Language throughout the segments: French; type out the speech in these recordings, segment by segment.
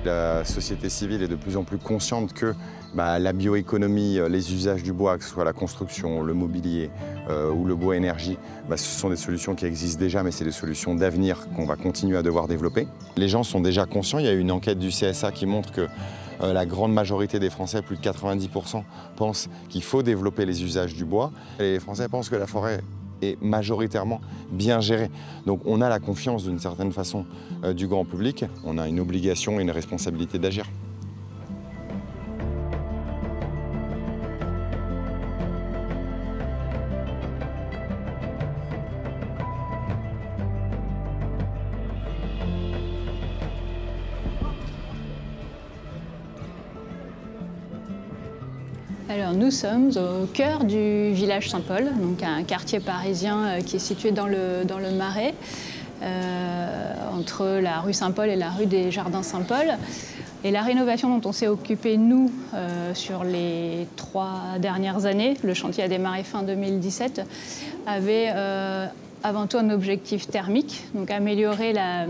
La société civile est de plus en plus consciente que la bioéconomie, les usages du bois, que ce soit la construction, le mobilier ou le bois énergie, ce sont des solutions qui existent déjà, mais c'est des solutions d'avenir qu'on va continuer à devoir développer. Les gens sont déjà conscients. Il y a une enquête du CSA qui montre que la grande majorité des Français, plus de 90%, pensent qu'il faut développer les usages du bois. Et les Français pensent que la forêt est majoritairement bien gérée. Donc on a la confiance d'une certaine façon du grand public. On a une obligation et une responsabilité d'agir. Alors nous sommes au cœur du village Saint-Paul, donc un quartier parisien qui est situé dans le Marais, entre la rue Saint-Paul et la rue des Jardins Saint-Paul. Et la rénovation dont on s'est occupé, nous, sur les 3 dernières années, le chantier a démarré fin 2017, avait avant tout un objectif thermique, donc améliorer la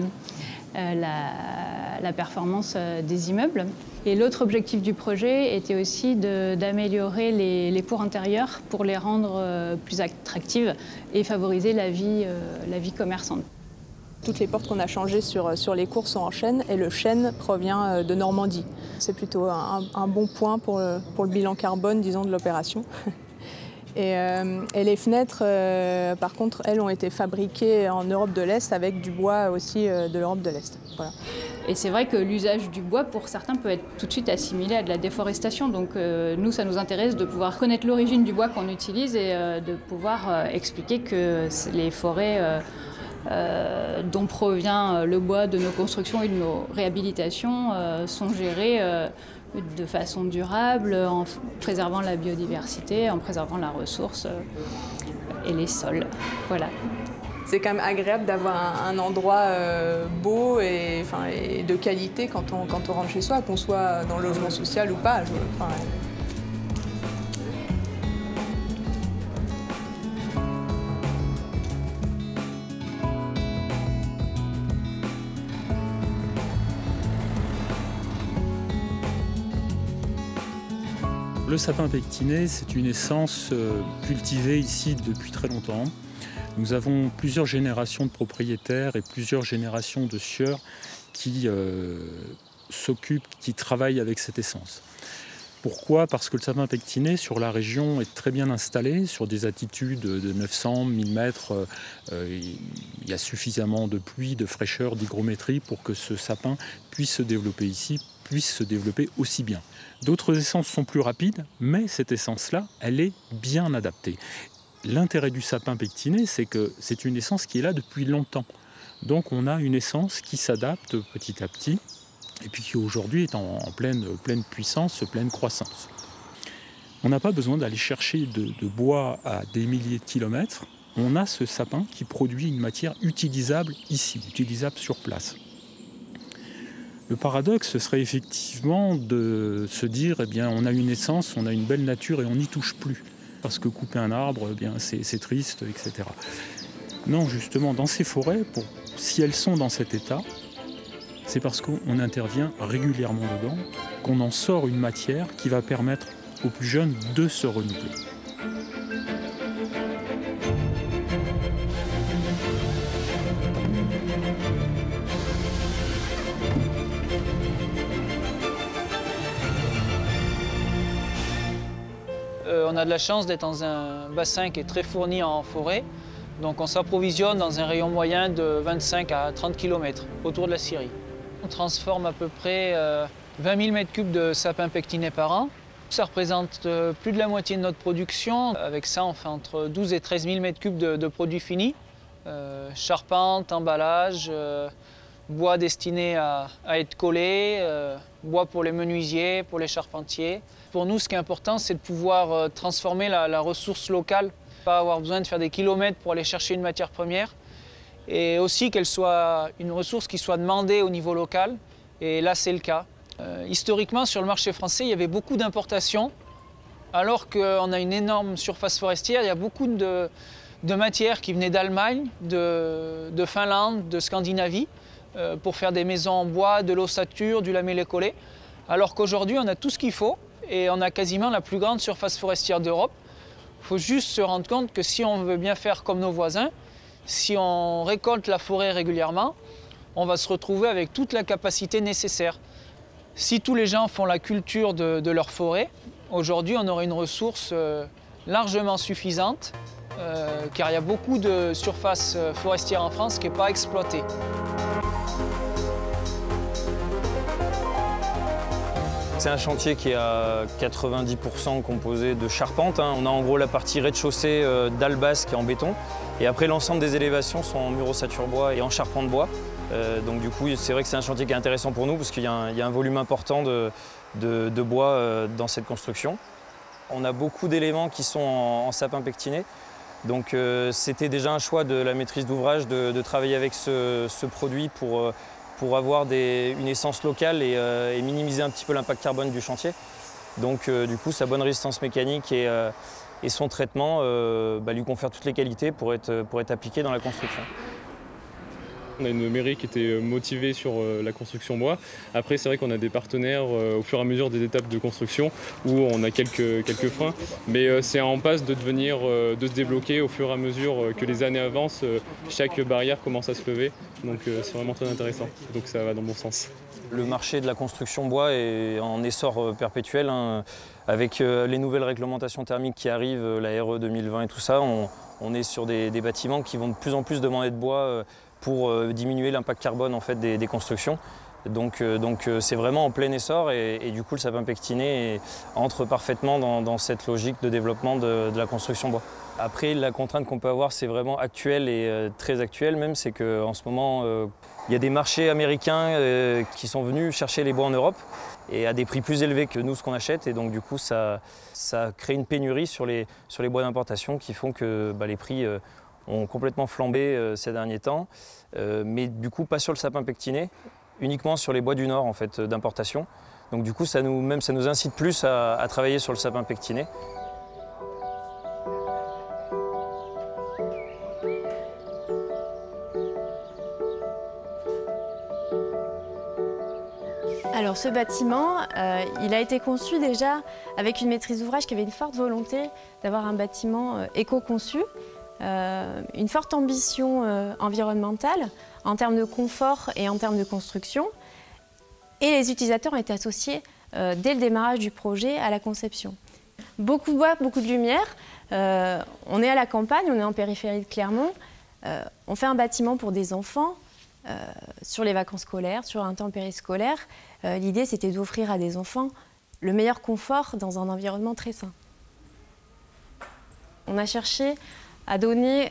performance des immeubles. Et l'autre objectif du projet était aussi d'améliorer les cours intérieures pour les rendre plus attractives et favoriser la vie commerçante. Toutes les portes qu'on a changées sur les cours sont en chêne et le chêne provient de Normandie. C'est plutôt un bon point pour le bilan carbone, disons, de l'opération. Et les fenêtres, par contre, elles ont été fabriquées en Europe de l'Est avec du bois aussi de l'Europe de l'Est. Voilà. Et c'est vrai que l'usage du bois, pour certains, peut être tout de suite assimilé à de la déforestation. Donc nous, ça nous intéresse de pouvoir connaître l'origine du bois qu'on utilise et de pouvoir expliquer que les forêts dont provient le bois de nos constructions et de nos réhabilitations sont gérées de façon durable, en préservant la biodiversité, en préservant la ressource et les sols. Voilà. C'est quand même agréable d'avoir un endroit beau et de qualité quand on rentre chez soi, qu'on soit dans le logement social ou pas. Le sapin pectiné, c'est une essence cultivée ici depuis très longtemps. Nous avons plusieurs générations de propriétaires et plusieurs générations de scieurs qui s'occupent, qui travaillent avec cette essence. Pourquoi? Parce que le sapin pectiné sur la région est très bien installé, sur des altitudes de 900, 1000 mètres. Il y a suffisamment de pluie, de fraîcheur, d'hygrométrie pour que ce sapin puisse se développer ici, puisse se développer aussi bien. D'autres essences sont plus rapides, mais cette essence-là, elle est bien adaptée. L'intérêt du sapin pectiné, c'est que c'est une essence qui est là depuis longtemps. Donc on a une essence qui s'adapte petit à petit, et puis qui aujourd'hui est en pleine puissance, pleine croissance. On n'a pas besoin d'aller chercher de bois à des milliers de kilomètres. On a ce sapin qui produit une matière utilisable ici, utilisable sur place. Le paradoxe, ce serait effectivement de se dire, eh bien, on a une essence, on a une belle nature et on n'y touche plus. Parce que couper un arbre, eh bien, c'est triste, etc. Non, justement, dans ces forêts, si elles sont dans cet état, c'est parce qu'on intervient régulièrement dedans, qu'on en sort une matière qui va permettre aux plus jeunes de se renouveler. On a de la chance d'être dans un bassin qui est très fourni en forêt. Donc on s'approvisionne dans un rayon moyen de 25 à 30 km autour de la scierie. On transforme à peu près 20 000 m3 de sapin pectiné par an. Ça représente plus de la moitié de notre production. Avec ça, on fait entre 12 et 13 000 m3 de produits finis. Charpente, emballage, bois destiné à être collé, bois pour les menuisiers, pour les charpentiers. Pour nous, ce qui est important, c'est de pouvoir transformer la ressource locale, pas avoir besoin de faire des kilomètres pour aller chercher une matière première, et aussi qu'elle soit une ressource qui soit demandée au niveau local, et là c'est le cas. Historiquement, sur le marché français, il y avait beaucoup d'importations, alors qu'on a une énorme surface forestière, il y a beaucoup de matières qui venaient d'Allemagne, de Finlande, de Scandinavie. pour faire des maisons en bois, de l'ossature, du lamellé-collé. Alors qu'aujourd'hui, on a tout ce qu'il faut et on a quasiment la plus grande surface forestière d'Europe. Il faut juste se rendre compte que si on veut bien faire comme nos voisins, si on récolte la forêt régulièrement, on va se retrouver avec toute la capacité nécessaire. Si tous les gens font la culture de leur forêt, aujourd'hui on aurait une ressource largement suffisante, car il y a beaucoup de surfaces forestières en France qui n'est pas exploitée. C'est un chantier qui est à 90% composé de charpente. On a en gros la partie rez-de-chaussée dalle basse qui est en béton. Et après, l'ensemble des élévations sont en mur ossature bois et en charpente bois. Donc du coup, c'est vrai que c'est un chantier qui est intéressant pour nous parce qu'il y a un volume important de bois dans cette construction. On a beaucoup d'éléments qui sont en sapin pectiné. Donc c'était déjà un choix de la maîtrise d'ouvrage de travailler avec ce produit pour avoir une essence locale et minimiser un petit peu l'impact carbone du chantier. Donc du coup, sa bonne résistance mécanique et son traitement lui confèrent toutes les qualités pour être appliqué dans la construction. On a une mairie qui était motivée sur la construction bois. Après, c'est vrai qu'on a des partenaires au fur et à mesure des étapes de construction où on a quelques freins. Mais c'est en passe de se débloquer au fur et à mesure que les années avancent. Chaque barrière commence à se lever. Donc c'est vraiment très intéressant. Donc ça va dans le bon sens. Le marché de la construction bois est en essor perpétuel. Avec les nouvelles réglementations thermiques qui arrivent, la RE 2020 et tout ça, on est sur des bâtiments qui vont de plus en plus demander de bois pour diminuer l'impact carbone en fait, des constructions. Donc c'est vraiment en plein essor et du coup le sapin pectiné entre parfaitement dans cette logique de développement de la construction bois. Après, la contrainte qu'on peut avoir, c'est vraiment actuel et très actuel même, c'est qu'en ce moment, il y a des marchés américains qui sont venus chercher les bois en Europe et à des prix plus élevés que nous, ce qu'on achète. Et donc du coup, ça crée une pénurie sur les bois d'importation qui font que les prix ont complètement flambé ces derniers temps. Mais du coup, pas sur le sapin pectiné, uniquement sur les bois du Nord en fait, d'importation. Donc du coup, ça nous incite plus à travailler sur le sapin pectiné. Alors ce bâtiment, il a été conçu déjà avec une maîtrise d'ouvrage qui avait une forte volonté d'avoir un bâtiment éco-conçu, une forte ambition environnementale en termes de confort et en termes de construction. Et les utilisateurs ont été associés dès le démarrage du projet à la conception. Beaucoup de bois, beaucoup de lumière. On est à la campagne, on est en périphérie de Clermont. On fait un bâtiment pour des enfants. Sur les vacances scolaires, sur un temps périscolaire, l'idée c'était d'offrir à des enfants le meilleur confort dans un environnement très sain. On a cherché à donner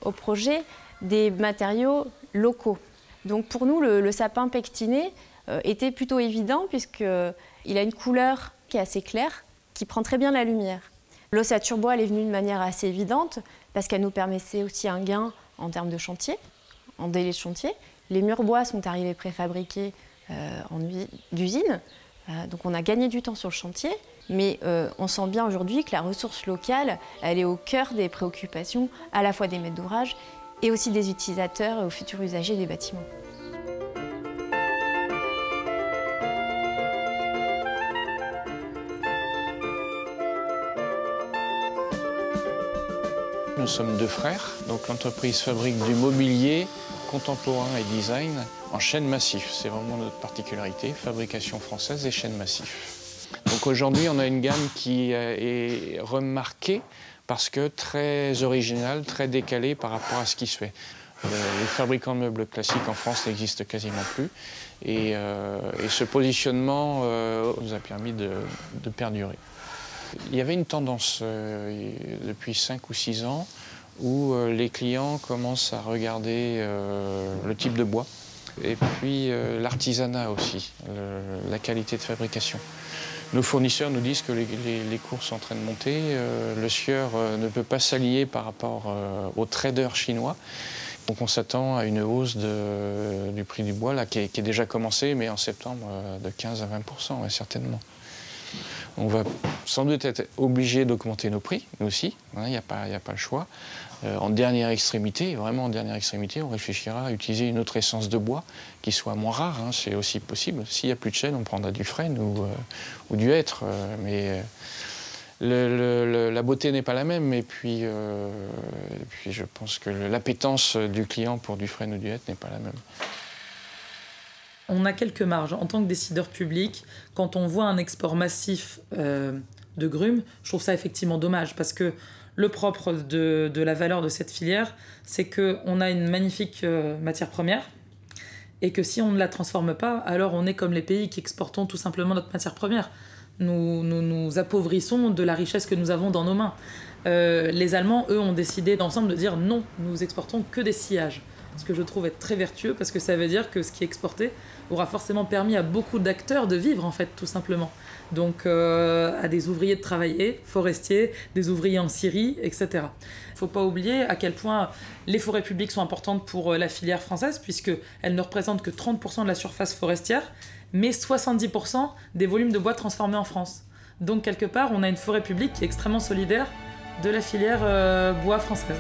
au projet des matériaux locaux. Donc pour nous, le sapin pectiné était plutôt évident puisqu'il a une couleur qui est assez claire, qui prend très bien la lumière. L'ossature bois, elle est venue de manière assez évidente parce qu'elle nous permettait aussi un gain en termes de chantier, en délai de chantier. Les murs bois sont arrivés préfabriqués d'usine, donc on a gagné du temps sur le chantier, mais on sent bien aujourd'hui que la ressource locale, elle est au cœur des préoccupations à la fois des maîtres d'ouvrage et aussi des utilisateurs et aux futurs usagers des bâtiments. Nous sommes deux frères, donc l'entreprise fabrique du mobilier contemporain et design en chêne massif. C'est vraiment notre particularité, fabrication française et chêne massif. Donc aujourd'hui, on a une gamme qui est remarquée parce que très originale, très décalée par rapport à ce qui se fait. Les fabricants de meubles classiques en France n'existent quasiment plus et ce positionnement nous a permis de perdurer. Il y avait une tendance depuis 5 ou 6 ans où les clients commencent à regarder le type de bois et puis l'artisanat aussi, la qualité de fabrication. Nos fournisseurs nous disent que les cours sont en train de monter, le sieur ne peut pas s'allier par rapport aux traders chinois. Donc on s'attend à une hausse du prix du bois là, qui est déjà commencée, mais en septembre de 15 à 20%, ouais, certainement. On va sans doute être obligé d'augmenter nos prix, nous aussi, il n'y a pas le choix. En dernière extrémité, vraiment en dernière extrémité, on réfléchira à utiliser une autre essence de bois qui soit moins rare, hein, c'est aussi possible. S'il n'y a plus de chêne, on prendra du frêne ou du hêtre. Mais la beauté n'est pas la même. Et puis je pense que l'appétence du client pour du frêne ou du hêtre n'est pas la même. On a quelques marges. En tant que décideur public, quand on voit un export massif de grumes, je trouve ça effectivement dommage parce que le propre de la valeur de cette filière, c'est qu'on a une magnifique matière première et que si on ne la transforme pas, alors on est comme les pays qui exportons tout simplement notre matière première. Nous appauvrissons de la richesse que nous avons dans nos mains. Les Allemands, eux, ont décidé d'ensemble de dire non, nous exportons que des sillages. Ce que je trouve être très vertueux parce que ça veut dire que ce qui est exporté aura forcément permis à beaucoup d'acteurs de vivre en fait tout simplement. Donc à des ouvriers de travailler, forestiers, des ouvriers en scierie, etc. Il ne faut pas oublier à quel point les forêts publiques sont importantes pour la filière française puisqu'elles ne représentent que 30% de la surface forestière mais 70% des volumes de bois transformés en France. Donc quelque part on a une forêt publique qui est extrêmement solidaire de la filière bois française.